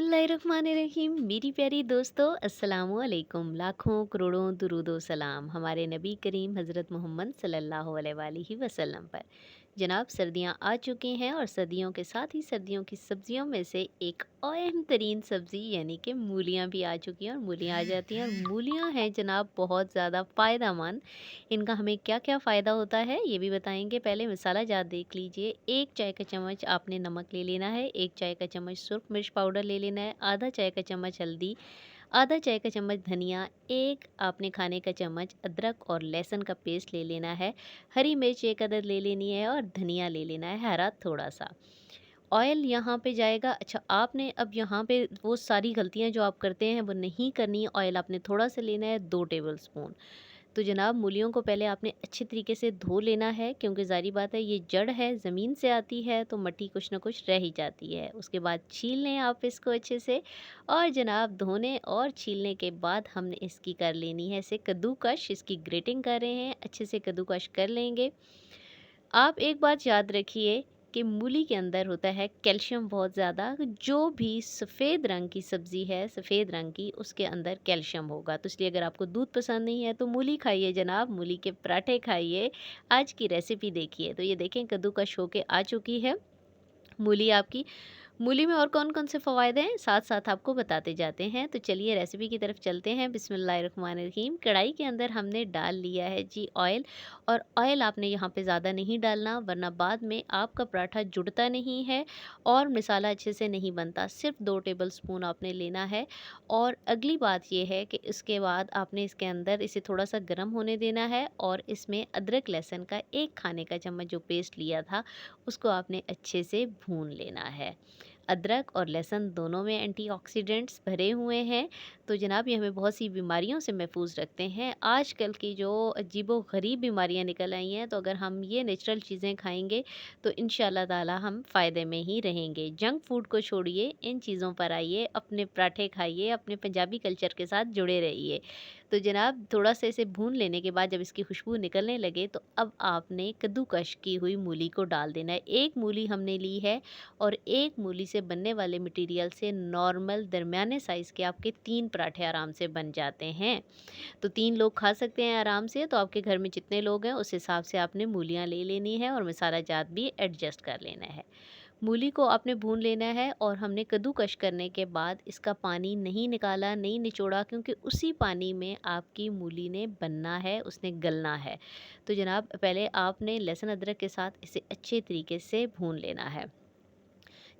बिस्मिल्लाहिर्रहमानिर्रहीम। मेरी प्यारी दोस्तों, अस्सलामु अलैकुम। लाखों करोड़ों दुरूदो सलाम हमारे नबी करीम हज़रत मोहम्मद सल्लल्लाहु अलैहि वसल्लम पर। जनाब, सर्दियां आ चुकी हैं और सर्दियों के साथ ही सर्दियों की सब्जियों में से एक अहम तरीन सब्ज़ी यानी कि मूलियां भी आ चुकी हैं और मूलियां आ जाती हैं। और मूलियां हैं जनाब बहुत ज़्यादा फ़ायदेमंद। इनका हमें क्या क्या फ़ायदा होता है ये भी बताएंगे। पहले मसाला जात देख लीजिए। 1 चाय का चम्मच आपने नमक ले लेना है, 1 चाय का चम्मच सुरख मिर्च पाउडर ले लेना है, आधा चाय का चम्मच हल्दी, आधा चाय का चम्मच धनिया, एक आपने खाने का चम्मच अदरक और लहसुन का पेस्ट ले लेना है, हरी मिर्च एक अदद ले लेनी है और धनिया ले लेना है हरा थोड़ा सा। ऑयल यहाँ पे जाएगा। अच्छा, आपने अब यहाँ पे वो सारी गलतियाँ जो आप करते हैं वो नहीं करनी। ऑयल आपने थोड़ा सा लेना है, 2 टेबल स्पून। तो जनाब, मूलियों को पहले आपने अच्छे तरीके से धो लेना है, क्योंकि ज़ाहिर बात है ये जड़ है, ज़मीन से आती है तो मट्टी कुछ ना कुछ रह ही जाती है। उसके बाद छील लें आप इसको अच्छे से। और जनाब, धोने और छीलने के बाद हमने इसकी कर लेनी है इसे कद्दूकश। इसकी ग्रेटिंग कर रहे हैं, अच्छे से कद्दूकश कर लेंगे। आप एक बात याद रखिए कि मूली के अंदर होता है कैल्शियम बहुत ज़्यादा। जो भी सफ़ेद रंग की सब्ज़ी है, सफ़ेद रंग की, उसके अंदर कैल्शियम होगा। तो इसलिए अगर आपको दूध पसंद नहीं है तो मूली खाइए जनाब, मूली के पराठे खाइए। आज की रेसिपी देखिए। तो ये देखें, कद्दूकस होके आ चुकी है मूली आपकी। मूली में और कौन-कौन से फ़वाइद हैं, साथ-साथ आपको बताते जाते हैं। तो चलिए रेसिपी की तरफ चलते हैं। बिस्मिल्लाहिर्रहमानिर्रहीम। कढ़ाई के अंदर हमने डाल लिया है जी ऑयल। और ऑयल आपने यहाँ पे ज़्यादा नहीं डालना, वरना बाद में आपका पराठा जुड़ता नहीं है और मसाला अच्छे से नहीं बनता। सिर्फ 2 टेबल स्पून आपने लेना है। और अगली बात ये है कि इसके बाद आपने इसके अंदर इसे थोड़ा सा गर्म होने देना है और इसमें अदरक लहसुन का 1 खाने का चम्मच जो पेस्ट लिया था उसको आपने अच्छे से भून लेना है। अदरक और लहसुन दोनों में एंटीऑक्सीडेंट्स भरे हुए हैं, तो जनाब ये हमें बहुत सी बीमारियों से महफूज रखते हैं। आजकल की जो अजीबो-गरीब बीमारियां निकल आई हैं, तो अगर हम ये नेचुरल चीज़ें खाएंगे तो इंशाल्लाह ताला हम फ़ायदे में ही रहेंगे। जंक फूड को छोड़िए, इन चीज़ों पर आइए, अपने पराठे खाइए, अपने पंजाबी कल्चर के साथ जुड़े रहिए। तो जनाब, थोड़ा सा इसे भून लेने के बाद जब इसकी खुशबू निकलने लगे तो अब आपने कद्दूकश की हुई मूली को डाल देना है। एक मूली हमने ली है और एक मूली से बनने वाले मटेरियल से नॉर्मल दरमियाने साइज़ के आपके 3 पराठे आराम से बन जाते हैं। तो 3 लोग खा सकते हैं आराम से। तो आपके घर में जितने लोग हैं उस हिसाब से आपने मूलियाँ ले लेनी है और मसाला जात भी एडजस्ट कर लेना है। मूली को आपने भून लेना है और हमने कद्दूकश करने के बाद इसका पानी नहीं निकाला, नहीं निचोड़ा, क्योंकि उसी पानी में आपकी मूली ने बनना है, उसने गलना है। तो जनाब, पहले आपने लहसुन अदरक के साथ इसे अच्छे तरीके से भून लेना है।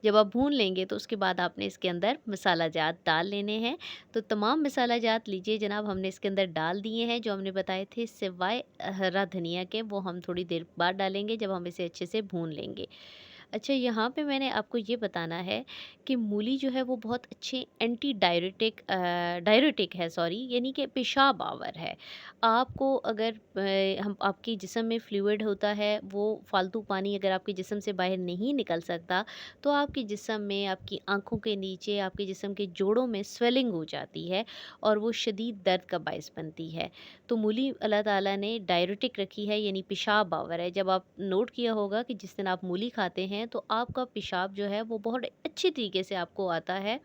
जब आप भून लेंगे तो उसके बाद आपने इसके अंदर मसाला जात डाल लेने हैं। तो तमाम मसाला जात लीजिए जनाब, हमने इसके अंदर डाल दिए हैं जो हमने बताए थे, सिवाय हरा धनिया के। वो हम थोड़ी देर बाद डालेंगे जब हम इसे अच्छे से भून लेंगे। अच्छा, यहाँ पे मैंने आपको ये बताना है कि मूली जो है वो बहुत अच्छे एंटी डायरेटिक है, सॉरी, यानी कि पेशाब आवर है। आपको अगर हम आपके जिस्म में फ्लूइड होता है, वो फालतू पानी अगर आपके जिस्म से बाहर नहीं निकल सकता, तो आपके जिस्म में, आपकी आँखों के नीचे, आपके जिस्म के जोड़ों में स्वेलिंग हो जाती है और वो शदीद दर्द का बायस बनती है। तो मूली अल्लाह ताला ने डायरेटिक रखी है, यानी पेशाब आवर है। जब आप नोट किया होगा कि जिस दिन आप मूली खाते हैं तो आपका पेशाब जो है वो बहुत अच्छे तरीके से आपको आता है।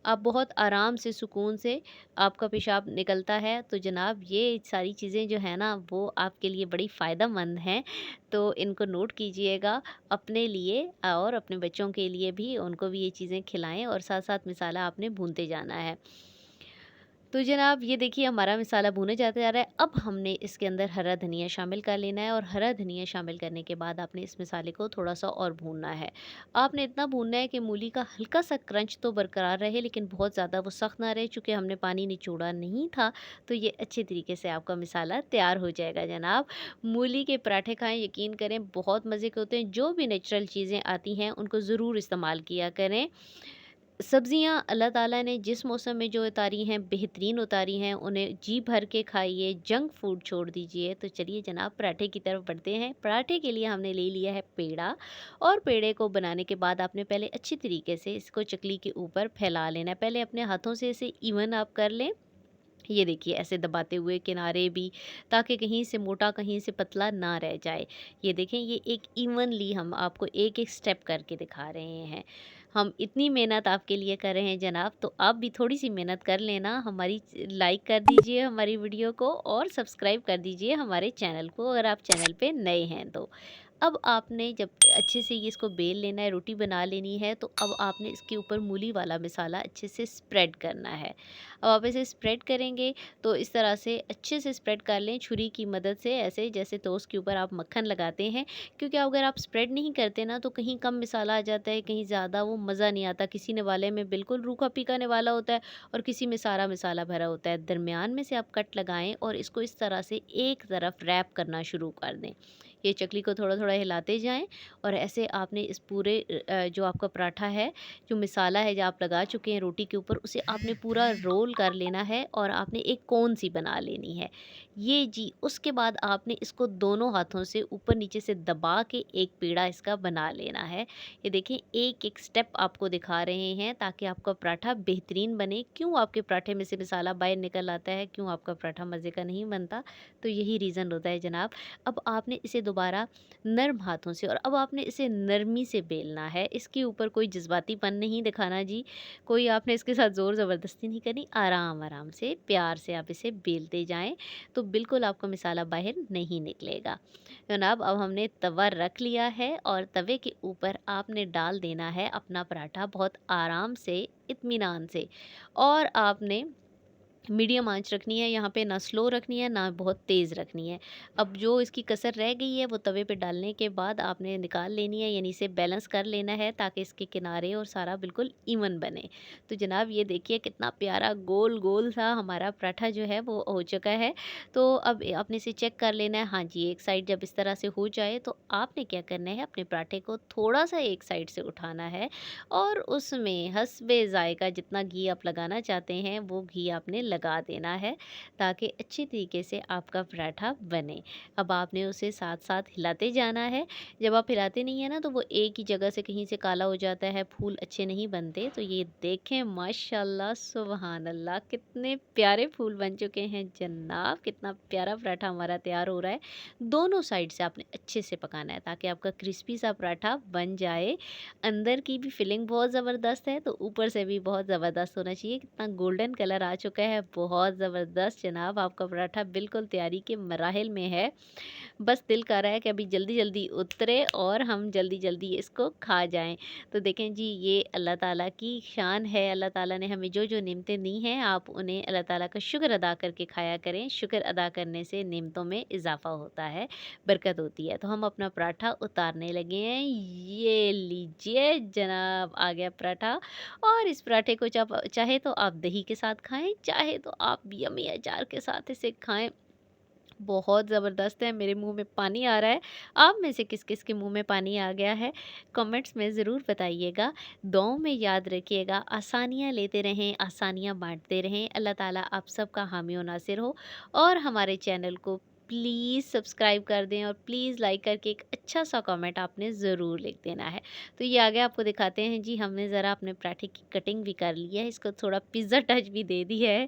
आप बहुत आराम से, सुकून से आपका पेशाब निकलता है। तो जनाब, ये सारी चीज़ें जो है ना वो आपके लिए बड़ी फ़ायदेमंद हैं। तो इनको नोट कीजिएगा अपने लिए और अपने बच्चों के लिए भी, उनको भी ये चीज़ें खिलाएँ और साथ-साथ मसाला आपने भूनते जाना है। तो जनाब, ये देखिए हमारा मसाला भुने जाता जा रहा है। अब हमने इसके अंदर हरा धनिया शामिल कर लेना है और हरा धनिया शामिल करने के बाद आपने इस मसाले को थोड़ा-सा और भूनना है। आपने इतना भूनना है कि मूली का हल्का-सा क्रंच तो बरकरार रहे, लेकिन बहुत ज़्यादा वो सख्त ना रहे। चूँकि हमने पानी निचोड़ा नहीं था, तो ये अच्छे तरीके से आपका मसाला तैयार हो जाएगा जनाब। मूली के पराठे खाएँ, यकीन करें बहुत मज़े के होते हैं। जो भी नेचुरल चीज़ें आती हैं उनको ज़रूर इस्तेमाल किया करें। सब्जियां अल्लाह ताला ने जिस मौसम में जो उतारी हैं, बेहतरीन उतारी हैं, उन्हें जी भर के खाइए, जंक फूड छोड़ दीजिए। तो चलिए जनाब, पराठे की तरफ बढ़ते हैं। पराठे के लिए हमने ले लिया है पेड़ा। और पेड़े को बनाने के बाद आपने पहले अच्छी तरीके से इसको चकली के ऊपर फैला लेना है। पहले अपने हाथों से इसे इवन आप कर लें। ये देखिए ऐसे दबाते हुए किनारे भी, ताकि कहीं से मोटा कहीं से पतला ना रह जाए। ये देखें, ये एक इवनली हम आपको एक एक स्टेप करके दिखा रहे हैं। हम इतनी मेहनत आपके लिए कर रहे हैं जनाब, तो आप भी थोड़ी सी मेहनत कर लेना। हमारी लाइक कर दीजिए हमारी वीडियो को, और सब्सक्राइब कर दीजिए हमारे चैनल को अगर आप चैनल पे नए हैं तो। अब आपने जब अच्छे से ये इसको बेल लेना है, रोटी बना लेनी है, तो अब आपने इसके ऊपर मूली वाला मसाला अच्छे से स्प्रेड करना है। अब आप इसे स्प्रेड करेंगे तो इस तरह से अच्छे से स्प्रेड कर लें छुरी की मदद से, ऐसे जैसे टोस्ट के ऊपर आप मक्खन लगाते हैं। क्योंकि अगर आप स्प्रेड नहीं करते ना, तो कहीं कम मसाला आ जाता है, कहीं ज़्यादा, वो मज़ा नहीं आता। किसी निवाले में बिल्कुल रूखा पीका निवाला होता है और किसी में सारा मसाला भरा होता है। दरमियान में से आप कट लगाएं और इसको इस तरह से एक तरफ रैप करना शुरू कर दें। ये चकली को थोड़ा थोड़ा हिलाते जाएं, और ऐसे आपने इस पूरे जो आपका पराठा है, जो मसाला है जो आप लगा चुके हैं रोटी के ऊपर, उसे आपने पूरा रोल कर लेना है और आपने एक कोन सी बना लेनी है। ये जी, उसके बाद आपने इसको दोनों हाथों से ऊपर नीचे से दबा के एक पेड़ा इसका बना लेना है। ये देखें, एक एक स्टेप आपको दिखा रहे हैं ताकि आपका पराठा बेहतरीन बने। क्यों आपके पराठे में से मसाला बाहर निकल आता है, क्यों आपका पराठा मज़े का नहीं बनता, तो यही रीज़न होता है जनाब। अब आपने इसे दोबारा नर्म हाथों से, और अब आपने इसे नरमी से बेलना है। इसके ऊपर कोई जज्बातीपन नहीं दिखाना जी, कोई आपने इसके साथ ज़ोर ज़बरदस्ती नहीं करनी। आराम आराम से प्यार से आप इसे बेलते जाएं, तो बिल्कुल आपका मसाला बाहर नहीं निकलेगा। जनाब, अब हमने तवा रख लिया है और तवे के ऊपर आपने डाल देना है अपना पराठा बहुत आराम से, इत्मीनान से। और आपने मीडियम आंच रखनी है यहाँ पे, ना स्लो रखनी है ना बहुत तेज़ रखनी है। अब जो इसकी कसर रह गई है वो तवे पे डालने के बाद आपने निकाल लेनी है, यानी इसे बैलेंस कर लेना है ताकि इसके किनारे और सारा बिल्कुल इवन बने। तो जनाब ये देखिए कितना प्यारा गोल गोल सा हमारा पराठा जो है वो हो चुका है। तो अब आपने इसे चेक कर लेना है। हाँ जी, एक साइड जब इस तरह से हो जाए तो आपने क्या करना है, अपने पराठे को थोड़ा सा एक साइड से उठाना है और उसमें हस्बे ज़ायक़ा जितना घी आप लगाना चाहते हैं वो घी आपने लगा देना है, ताकि अच्छी तरीके से आपका पराठा बने। अब आपने उसे साथ साथ हिलाते जाना है। जब आप हिलाते नहीं हैं ना, तो वो एक ही जगह से कहीं से काला हो जाता है, फूल अच्छे नहीं बनते। तो ये देखें, माशाल्लाह सुबहान अल्लाह, कितने प्यारे फूल बन चुके हैं जनाब, कितना प्यारा पराठा हमारा तैयार हो रहा है। दोनों साइड से आपने अच्छे से पकाना है ताकि आपका क्रिस्पी सा पराठा बन जाए। अंदर की भी फिलिंग बहुत ज़बरदस्त है, तो ऊपर से भी बहुत ज़बरदस्त होना चाहिए। कितना गोल्डन कलर आ चुका है, बहुत ज़बरदस्त जनाब। आपका पराठा बिल्कुल तैयारी के मराहिल में है। बस दिल कर रहा है कि अभी जल्दी-जल्दी उतरे और हम जल्दी-जल्दी इसको खा जाएँ। तो देखें जी, ये अल्लाह ताला की शान है। अल्लाह ताला ने हमें जो-जो नेमतें दी हैं, आप उन्हें अल्लाह ताला का शुक्र अदा करके खाया करें। शुक्र अदा करने से नेमतों में इज़ाफ़ा होता है, बरकत होती है। तो हम अपना पराठा उतारने लगे हैं। ये लीजिए जनाब, आ गया पराठा। और इस पराठे को जब चाहे तो आप दही के साथ खाएँ, चाहे तो आप यम्मी अचार के साथ इसे खाएँ। बहुत ज़बरदस्त है, मेरे मुँह में पानी आ रहा है। आप में से किस-किस के मुँह में पानी आ गया है, कमेंट्स में ज़रूर बताइएगा। दुआओं में याद रखिएगा, आसानियाँ लेते रहें, आसानियाँ बाँटते रहें। अल्लाह ताला आप सबका हामी व नासिर हो। और हमारे चैनल को प्लीज़ सब्सक्राइब कर दें और प्लीज़ लाइक करके एक अच्छा-सा कमेंट आपने ज़रूर लिख देना है। तो ये आगे आपको दिखाते हैं जी, हमने ज़रा अपने पराठे की कटिंग भी कर ली है, इसको थोड़ा पिज़्ज़ा टच भी दे दी है।